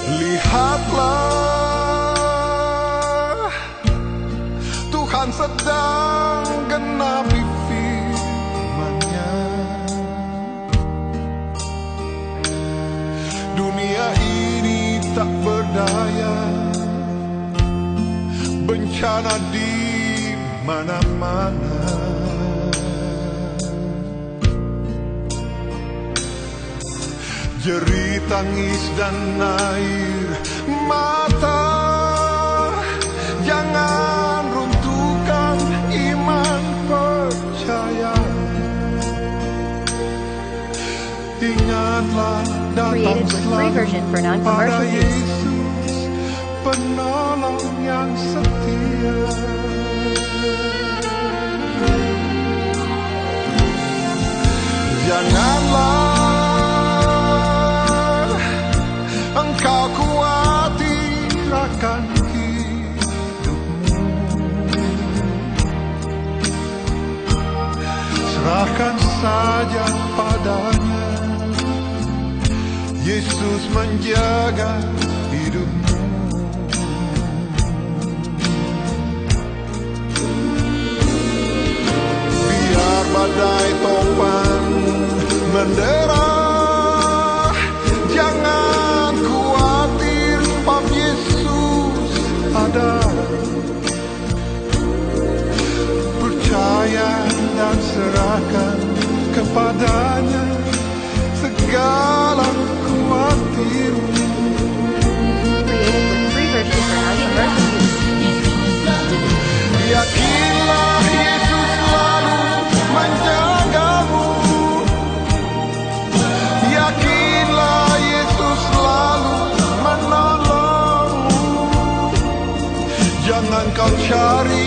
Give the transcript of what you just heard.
Lihatlah, Tuhan sedang genapi firman-Nya. Dunia ini tak berdaya, bencana di mana-mana. Jerit tangis dan air mata, jangan runtuhkan iman percaya. Ingatlah datang selalu pada Yesus, penolong yang setia. Janganlah engkau khawatir akan hidupmu. Serahkan saja padanya, Yesus menjaga hidupmu. Biar badai topan mendera, jangan khawatir, Bapa Yesus ada. Percaya dan serahkan kepadanya segala khawatirmu. Yakinlah Yesus selalu menjagamu. Yakinlah Yesus selalu menolongmu. Jangan kau cari